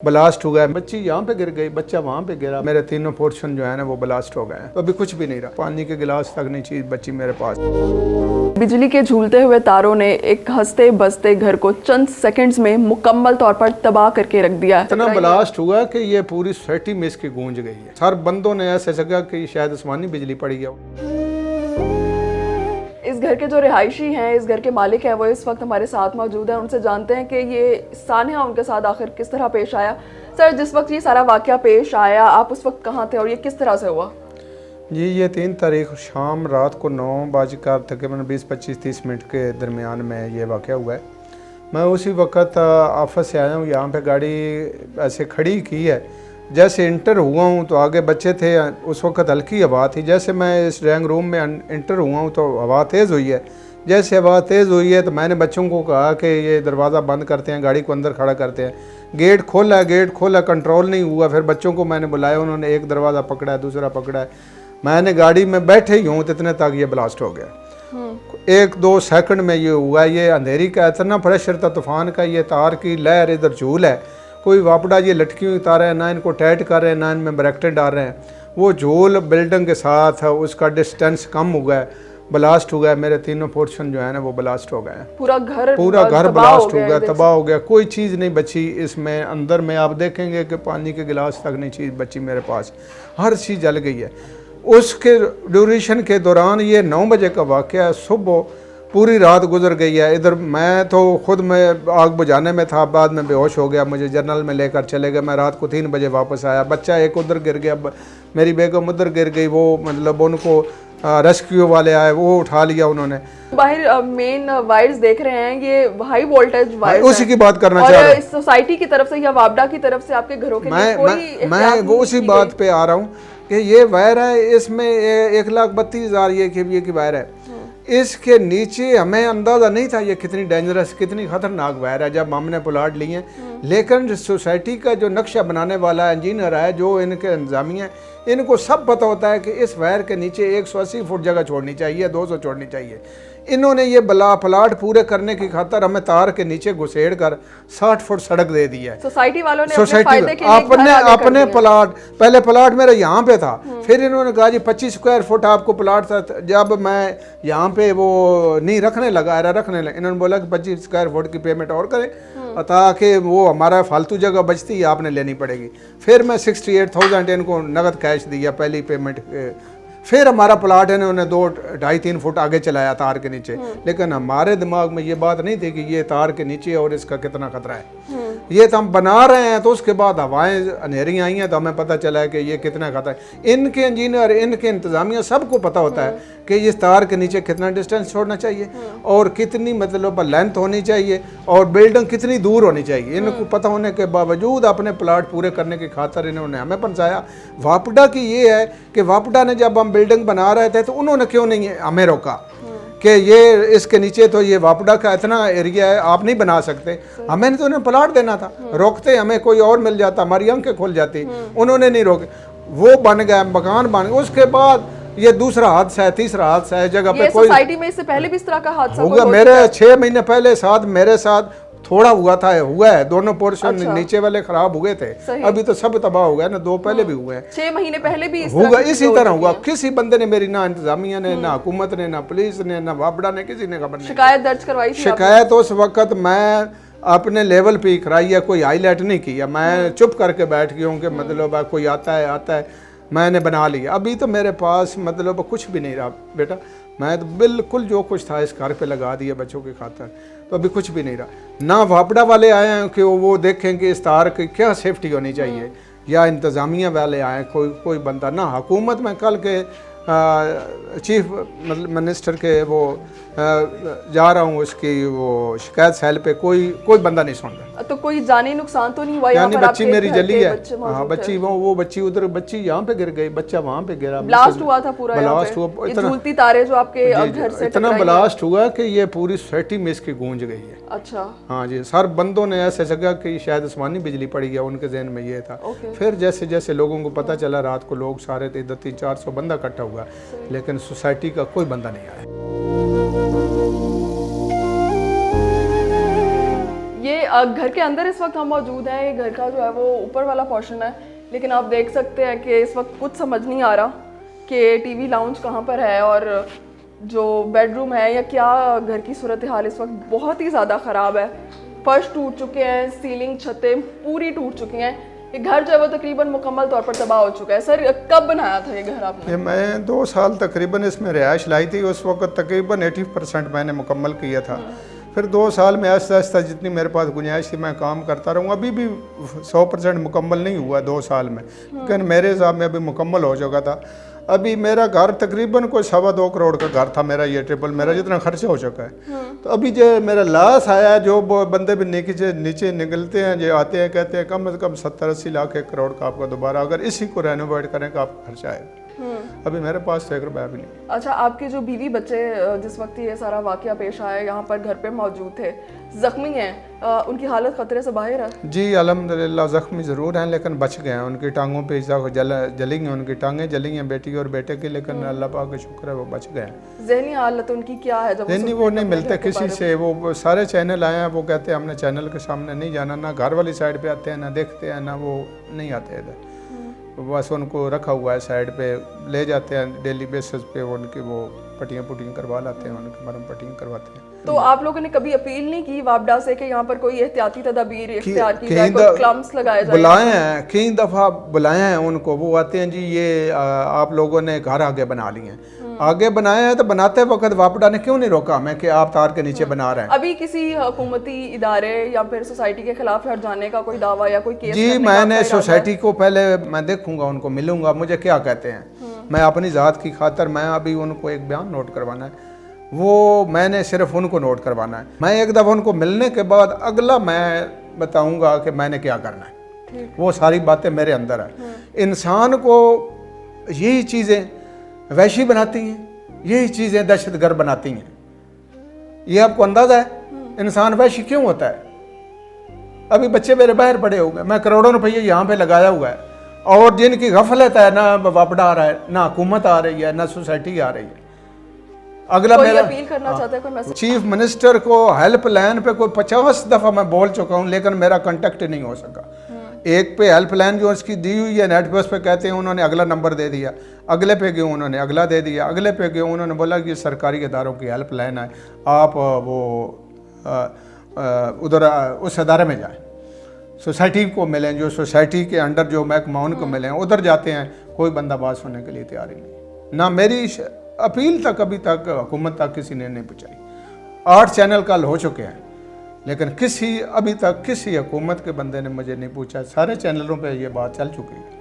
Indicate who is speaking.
Speaker 1: Blast हो गया, बच्ची यहाँ पे गिर गई, बच्चा वहाँ पे गिरा, मेरे तीनों पोर्शन जो है ना वो ब्लास्ट हो गए। तो अभी कुछ भी नहीं रहा, पानी के गिलास तक नहीं चीज बच्ची मेरे पास।
Speaker 2: बिजली के झूलते हुए तारों ने एक हंसते बसते घर को चंद सेकंड्स में मुकम्मल तौर पर तबाह करके रख दिया।
Speaker 1: इतना ब्लास्ट हुआ कि ये पूरी सोसाइटी में इसकी गूंज गई है। हर बंदों ने ऐसे जगह कि शायद आसमानी बिजली पड़ी गया।
Speaker 2: इस घर के जो रिहायशी हैं, इस घर के मालिक हैं, वो इस वक्त हमारे साथ मौजूद हैं। उनसे जानते हैं कि ये सान्या उनके साथ आखिर किस तरह पेश आया। सर, जिस वक्त ये सारा वाकया पेश आया, आप उस वक्त कहाँ थे और ये किस तरह से हुआ?
Speaker 1: जी, ये 3 तारीख शाम रात को 9 तकरीबन 20-25-30 मिनट के दरमियान में ये वाकया हुआ है। मैं उसी वक्त ऑफिस से आया हूँ, यहाँ पे गाड़ी ऐसे खड़ी की है। जैसे इंटर हुआ हूँ तो आगे बच्चे थे, उस वक्त हल्की हवा थी। जैसे मैं इस ड्राइंग रूम में इंटर हुआ हूँ तो हवा तेज़ हुई है। जैसे हवा तेज़ हुई है तो मैंने बच्चों को कहा कि ये दरवाज़ा बंद करते हैं, गाड़ी को अंदर खड़ा करते हैं। गेट खोला, कंट्रोल नहीं हुआ। फिर बच्चों को मैंने बुलाया, उन्होंने एक दरवाज़ा पकड़ा है, दूसरा पकड़ा है। मैंने गाड़ी में बैठे ही हूँ इतने तक ये ब्लास्ट हो गया। 1-2 सेकंड में ये हुआ। ये अंधेरी का इतना प्रेशर था तूफान का, ये तार की लहर, इधर झूल है, कोई वापड़ा ये लटकी हुई तार है, ना इनको टाइट कर रहे हैं, ना इनमें ब्रैकेट डाल रहे हैं। वो झूल बिल्डिंग के साथ है, उसका डिस्टेंस कम हो गया, ब्लास्ट हो गया। मेरे तीनों पोर्शन जो है ना वो ब्लास्ट हो गए।
Speaker 2: पूरा घर
Speaker 1: ब्लास्ट हो गया, तबाह हो गया। कोई चीज़ नहीं बची इसमें। अंदर में आप देखेंगे कि पानी के गिलास तक नहीं चीज़ बची मेरे पास, हर चीज़ जल गई है। उसके ड्यूरेशन के दौरान ये 9 बजे का वाक़या, सुबह पूरी रात गुजर गई है। इधर मैं तो खुद में आग बुझाने में था, बाद में बेहोश हो गया, मुझे जर्नल में लेकर चले गए। मैं रात को 3 बजे वापस आया। बच्चा एक उधर गिर गया, मेरी बेगम उधर गिर गई। वो मतलब उनको रेस्क्यू वाले आए, वो उठा लिया उन्होंने।
Speaker 2: बाहर मेन वायर्स देख रहे हैं, ये हाई वोल्टेज वायर्स
Speaker 1: उसी की बात करना चाह रहा हूँ।
Speaker 2: इस सोसाइटी की तरफ से या वापडा की तरफ से आपके घरों के लिए कोई
Speaker 1: मैं वो उसी बात पे आ रहा हूँ कि ये वायर है, इसमें 1,32,000 ये KVA की वायर है। इसके नीचे हमें अंदाज़ा नहीं था ये कितनी डेंजरस, कितनी ख़तरनाक वायर है जब हमने प्लाट लिए। लेकिन सोसाइटी का जो नक्शा बनाने वाला इंजीनियर है, जो इनके इंतजामिया, इनको सब पता होता है कि इस वायर के नीचे 180 फुट जगह छोड़नी चाहिए, 200 छोड़नी चाहिए। इन्होंने ये प्लाट पूरे करने की खातर हमें तार के नीचे घुसेड़ कर 60 फुट सड़क दे दी है।
Speaker 2: सोसाइटी वालों ने
Speaker 1: अपने प्लाट, पहले प्लाट मेरा यहाँ पे था, फिर इन्होंने कहा जी 25 स्क्वायर फुट आपको प्लाट था। जब मैं यहाँ पे वो नहीं रखने लगा, इन्होंने बोला कि 25 स्क्वायर फुट की पेमेंट और करें ताकि वो हमारा फालतू जगह बचती है, आपने लेनी पड़ेगी। फिर मैं 68,000 इनको नगद कैश दिया पहली पेमेंट। फिर हमारा प्लाट इन्होंने 2-2.5-3 फुट आगे चलाया तार के नीचे। लेकिन हमारे दिमाग में ये बात नहीं थी कि ये तार के नीचे और इसका कितना खतरा है। ये तो हम बना रहे हैं, तो उसके बाद हवाएं अंधेरी आई हैं तो हमें पता चला है कि ये कितना खतरा है। इनके इंजीनियर, इनके इंतजामिया सबको पता होता है कि इस तार के नीचे कितना डिस्टेंस छोड़ना चाहिए और कितनी मतलब लेंथ होनी चाहिए और बिल्डिंग कितनी दूर होनी चाहिए। इनको पता होने के बावजूद अपने प्लाट पूरे करने की खातर इन्होंने हमें पहुंचाया। वापडा की ये है कि वापडा ने जब हम बिल्डिंग बना रहे थे तो उन्होंने क्यों नहीं हमें रोका कि ये इसके नीचे तो ये वापडा का इतना एरिया है, आप नहीं बना सकते। हमें तो उन्हें प्लाट देना था, रोकते हमें कोई और मिल जाता, हमारी आंखें खुल जाती। उन्होंने नहीं रोके, वो बन गया, मकान बन गया। उसके बाद ये दूसरा हादसा है, तीसरा हादसा है जगह पे। कोई
Speaker 2: सोसाइटी में इससे पहले भी इस तरह का हादसा
Speaker 1: होगा? मेरे 6 महीने पहले मेरे साथ थोड़ा हुआ है। दोनों पोर्शन नीचे वाले खराब हुए थे, अभी तो सब तबाह हो गए ना। 2 पहले भी हुए हैं,
Speaker 2: 6 महीने पहले भी
Speaker 1: होगा, इसी तरह हुआ। किसी बंदे ने मेरी, ना इंतजामिया ने, ना हुकूमत ने, ना पुलिस ने, ना वापडा ने, किसी ने खबर नहीं।
Speaker 2: शिकायत दर्ज करवाई थी?
Speaker 1: शिकायत उस वक्त मैं अपने लेवल पे कराई है, कोई हाईलाइट नहीं किया। मैं चुप करके बैठ गया हूँ कि मतलब कोई आता है, मैंने बना लिया। अभी तो मेरे पास मतलब कुछ भी नहीं रहा बेटा। मैं तो बिल्कुल जो कुछ था इस घर पे लगा दिया बच्चों की खातर, तो अभी कुछ भी नहीं रहा। ना वापडा वाले आए हैं कि वो देखें कि इस तार की क्या सेफ्टी होनी चाहिए, या इंतज़ामिया वाले आए कोई बंदा, ना हुकूमत में। कल के चीफ मिनिस्टर के वो जा रहा हूँ, उसकी वो शिकायत सेल पे, कोई बंदा नहीं सुन रहा।
Speaker 2: तो कोई जानी नुकसान तो नहीं हुआ?
Speaker 1: यानी बच्ची मेरी जली है। हाँ, बच्ची वो बच्ची उधर, बच्ची यहाँ पे गिर गई, बच्चा वहाँ पे गिरा।
Speaker 2: ब्लास्ट हुआ था पूरा,
Speaker 1: ब्लास्ट हुआ,
Speaker 2: इतना झूलती तारे जो आपके घर से
Speaker 1: इतना ब्लास्ट हुआ कि ये पूरी सोसाइटी में इसकी गूंज गई है।
Speaker 2: अच्छा।
Speaker 1: हाँ जी, हर बंदों ने ऐसे जगह कि शायद आसमानी बिजली पड़ी गया, उनके जहन में ये था। फिर जैसे जैसे लोगों को पता चला, रात को लोग सारे थे, 300-400 बंदा इकट्ठा हुआ, लेकिन सोसाइटी का कोई बंदा नहीं आया।
Speaker 2: ये घर के अंदर इस वक्त हम मौजूद हैं। ये घर का जो है वो ऊपर वाला पोर्शन है, लेकिन आप देख सकते हैं कि इस वक्त कुछ समझ नहीं आ रहा कि टीवी लाउंज कहाँ पर है और जो बेडरूम है या क्या। घर की सूरत हाल इस वक्त बहुत ही ज़्यादा ख़राब है। फर्श टूट चुके हैं, सीलिंग छतें पूरी टूट चुकी हैं। ये घर जो है वो तकरीबन मुकम्मल तौर पर तबाह हो चुका है। सर, कब बनाया था ये घर आपने?
Speaker 1: मैं 2 साल तकरीबन इसमें रिहाइश लाई थी। उस वक्त तकरीबन 80% मैंने मुकम्मल किया था। फिर 2 साल में आहिस्ता आहिस्ता जितनी मेरे पास गुंजाइश थी मैं काम करता रहूँ। अभी भी 100% मुकम्मल नहीं हुआ 2 साल में, लेकिन मेरे हिसाब में अभी मुकम्मल हो चुका था। अभी मेरा घर तकरीबन कोई 2.25 करोड़ का घर था मेरा, ये ट्रिपल मेरा जितना खर्चा हो चुका है। तो अभी जो मेरा लॉस आया, जो बंदे भी नीचे निकलते हैं, जो आते हैं कहते हैं कम से कम 70-80 लाख 1 करोड़ का आपका दोबारा अगर इसी को रेनोवेट करें का आपका खर्चा आएगा। अभी मेरे पास तो 1 रुपया भी नहीं।
Speaker 2: अच्छा, आपके जो बीवी बच्चे जिस वक्त ये सारा वाकया पेश आया यहाँ पर घर पे मौजूद थे, जख्मी हैं, उनकी हालत खतरे से बाहर है?
Speaker 1: जी अल्हम्दुलिल्लाह जख्मी ज़रूर हैं लेकिन बच गए हैं। उनकी टांगों पे जली हैं, उनकी टांगें जली हैं बेटी और बेटे की, लेकिन अल्लाह पाक का शुक्र है वो बच गए हैं।
Speaker 2: ज़हनी हालत उनकी क्या है?
Speaker 1: जहनी वो नहीं मिलते किसी से। वो सारे चैनल आए हैं, वो कहते हैं हमने चैनल के सामने नहीं जाना, ना घर वाली साइड पे आते हैं, ना देखते हैं, ना वो नहीं आते इधर। बस उनको रखा हुआ है साइड पे, ले जाते हैं डेली बेसिस पे, उनकी वो पट्टियाँ करवा लाते हैं, उनकी मरहम पट्टियाँ करवाते हैं।
Speaker 2: तो आप लोगों ने कभी अपील नहीं की वापडा से कि यहाँ पर कोई एहतियाती तदाबीर इख्तियार की जाए, कोई क्लम्स लगाए जाए?
Speaker 1: बुलाए हैं, कई दफ़ा बुलाए हैं उनको। वो आते हैं जी ये आप लोगों ने घर आगे बना लिए हैं। आगे बनाए हैं तो बनाते वक्त वापडा ने क्यों नहीं रोका हमें कि आप तार के नीचे बना रहे हैं?
Speaker 2: अभी किसी हुकूमती इदारे या फिर सोसाइटी के खिलाफ हट जाने का कोई दावा या कोई केस?
Speaker 1: जी मैंने सोसाइटी को पहले मैं देखूंगा, उनको मिलूंगा, मुझे क्या कहते हैं। मैं अपनी ज़ात की खातर मैं अभी उनको एक बयान नोट करवाना है, वो मैंने सिर्फ उनको नोट करवाना है। मैं एक दफ़ा उनको मिलने के बाद अगला मैं बताऊंगा कि मैंने क्या करना है। वो सारी बातें मेरे अंदर है। इंसान को यही चीज़ें वैशी बनाती हैं, यही चीज़ें दहशतगर्द बनाती हैं। ये आपको अंदाज़ा है इंसान वैशी क्यों होता है? अभी बच्चे मेरे बाहर पड़े हो गए, मैं करोड़ों रुपये यहाँ पे लगाया हुआ है, और जिनकी गफलत है, ना वापडा आ रहा है, ना हुकूमत आ रही है, ना सोसाइटी आ रही है। अगला मेरा
Speaker 2: अपील करना चाहता है कोई मैसेज?
Speaker 1: चीफ मिनिस्टर को हेल्पलाइन पे कोई 50 दफ़ा मैं बोल चुका हूँ, लेकिन मेरा कांटेक्ट नहीं हो सका। एक पे हेल्पलाइन जो उसकी दी हुई है नेट पे, उस पे कहते हैं उन्होंने अगला नंबर दे दिया, अगले पे गए उन्होंने अगला दे दिया, अगले पे गए उन्होंने बोला कि सरकारी इदारों की हेल्पलाइन है, आप वो उधर उस अदारे में जाएं, सोसाइटी को मिलें, जो सोसाइटी के अंडर जो महकमा उनको मिलें, उधर जाते हैं। कोई बंदा बात सुनने के लिए तैयार ही नहीं। ना मेरी अपील तक अभी तक हुकूमत तक किसी ने नहीं पहुँचाई। 8 चैनल कल हो चुके हैं, लेकिन अभी तक किसी हुकूमत के बंदे ने मुझे नहीं पूछा। सारे चैनलों पे ये बात चल चुकी है।